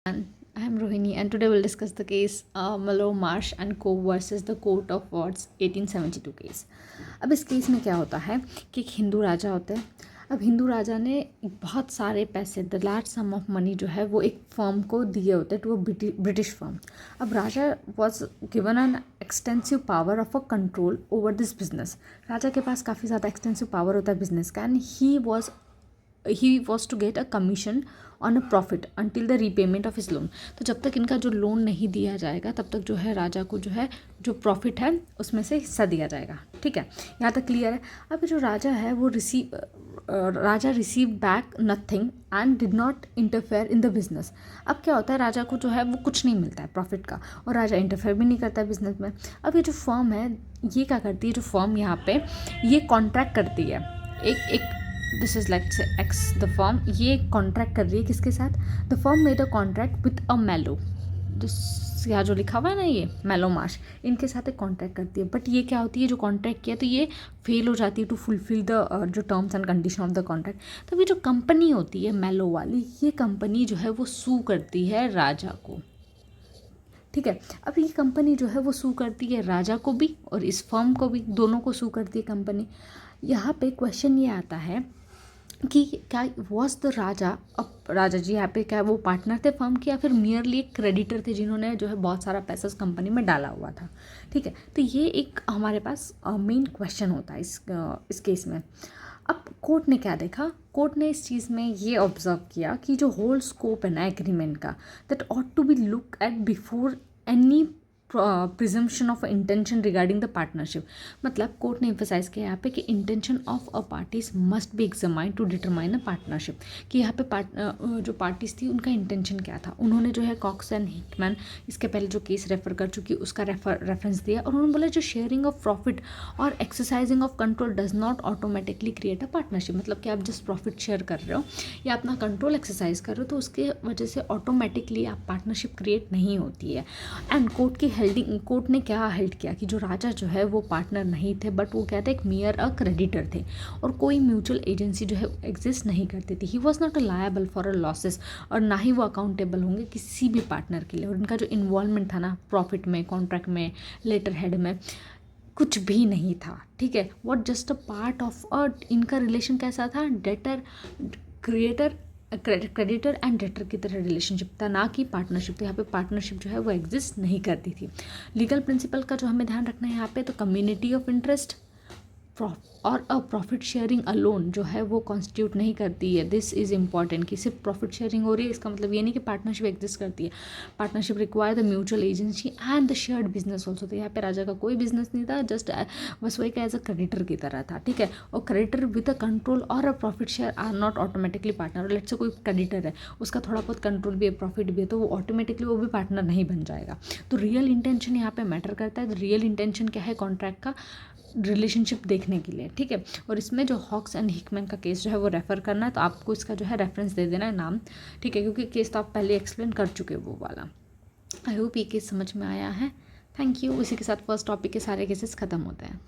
I am Rohini, and today we'll discuss the case Mallow Marsh and Co. versus the Court of Wards 1872 case. अब इस case में क्या होता है कि एक हिंदू राजा होते हैं। अब हिंदू राजा ने बहुत सारे पैसे, the large some of money जो है वो एक फर्म को दिए होते हैं, टू ब्रिटिश फर्म। अब Raja was given an extensive power of a control over this business. राजा के पास काफ़ी ज़्यादा एक्सटेंसिव पावर होता है बिजनेस का, and he was to get a commission on a profit until the repayment of his loan. तो जब तक इनका जो लोन नहीं दिया जाएगा तब तक जो है राजा को जो है जो प्रॉफिट है उसमें से हिस्सा दिया जाएगा। ठीक है, यहाँ तक क्लियर है। अब जो राजा है वो Raja receive back nothing and did not interfere in the business. अब क्या होता है, राजा को जो है वो कुछ नहीं मिलता है प्रॉफिट का, और राजा इंटरफेयर भी नहीं करता है बिजनेस में। अब ये जो फर्म है ये क्या करती है, जो फर्म यहाँ पे ये कॉन्ट्रैक्ट करती है एक this is like X the firm, ये कॉन्ट्रैक्ट कर रही है किसके साथ, the firm made a contract with a Mallow, यहाँ जो लिखा हुआ है ना ये मैलो मार्श, इनके साथ एक कॉन्ट्रैक्ट करती है। बट ये क्या होती है, जो कॉन्ट्रैक्ट किया तो ये फेल हो जाती है टू फुलफिल द जो terms and condition of the contract. तो ये जो कंपनी होती है मैलो वाली, ये कंपनी जो है वो सू करती है राजा को। ठीक है, अब ये कंपनी जो है वो सू करती है राजा को भी और इस फर्म को भी, दोनों को सू करती है कंपनी। यहाँ पे क्वेश्चन ये आता है कि क्या वॉज द राजा, अब राजा जी यहाँ पे क्या वो पार्टनर थे फर्म के, या फिर मियरली एक क्रेडिटर थे जिन्होंने जो है बहुत सारा पैसा उस कंपनी में डाला हुआ था। ठीक है, तो ये एक हमारे पास मेन क्वेश्चन होता है इस केस में। अब कोर्ट ने क्या देखा, कोर्ट ने इस चीज़ में ये ऑब्जर्व किया कि जो होल स्कोप है ना एग्रीमेंट का, that ought to be look at before any presumption of intention regarding the partnership. मतलब कोर्ट ने एम्फेसाइज किया यहाँ पे कि intention of a parties must be examined to determine a partnership, कि यहाँ पे जो पार्टीज थी उनका इंटेंशन क्या था। उन्होंने जो है कॉक्स एंड हिकमैन इसके पहले जो केस रेफर कर चुकी उसका रेफरेंस दिया, और उन्होंने बोला जो शेयरिंग ऑफ प्रॉफिट और exercising of control does not automatically create a partnership. मतलब कि आप जस्ट प्रॉफिट शेयर कर रहे हो या अपना कंट्रोल एक्सरसाइज कर रहे हो तो उसके वजह से ऑटोमेटिकली आप पार्टनरशिप क्रिएट नहीं होती है। एंड कोर्ट ने क्या हेल्ड किया कि जो राजा जो है वो पार्टनर नहीं थे, बट वो क्या थे, एक मियर अ क्रेडिटर थे, और कोई म्यूचुअल एजेंसी जो है एग्जिस्ट नहीं करती थी। He was not a liable for a losses, और ना ही वो अकाउंटेबल होंगे किसी भी पार्टनर के लिए। और इनका जो इन्वॉल्वमेंट था ना प्रॉफिट में, कॉन्ट्रैक्ट में, लेटर हेड में, कुछ भी नहीं था। ठीक है, what just a part of इनका रिलेशन कैसा था, debtor creator creditor and debtor की तरह रिलेशनशिप था, ना कि पार्टनरशिप। तो यहाँ पे पार्टनरशिप जो है वो एग्जिस्ट नहीं करती थी। लीगल प्रिंसिपल का जो हमें ध्यान रखना है यहाँ पे, तो कम्युनिटी ऑफ इंटरेस्ट और अ प्रॉफिट शेयरिंग अलोन जो है वो कॉन्स्टिट्यूट नहीं करती है। दिस इज़ इंपॉर्टेंट कि सिर्फ प्रॉफिट शेयरिंग हो रही है, इसका मतलब ये नहीं कि पार्टनरशिप एग्जिस्ट करती है। Partnership require the mutual agency and the shared business also. तो यहाँ पे राजा का कोई बिजनेस नहीं था, जस्ट बस वही का एज अ क्रेडिटर की तरह था। ठीक है, और क्रेडिटर विद अ कंट्रोल और a profit share are not automatically partner. Let's say कोई क्रेडिटर है, उसका थोड़ा बहुत कंट्रोल भी है, प्रॉफिट भी है, तो वो ऑटोमेटिकली वो भी पार्टनर नहीं बन जाएगा। तो रियल इंटेंशन यहाँ पे मैटर करता है। रियल इंटेंशन क्या है कॉन्ट्रैक्ट का, रिलेशनशिप देखने के लिए। ठीक है, और इसमें जो हॉक्स एंड हिकमैन का केस जो है वो रेफ़र करना है, तो आपको इसका जो है रेफरेंस दे देना है नाम। ठीक है, क्योंकि केस तो आप पहले एक्सप्लेन कर चुके वो वाला। आई होप ये केस समझ में आया है। Thank you. इसी के साथ फर्स्ट टॉपिक के सारे केसेस ख़त्म होते हैं।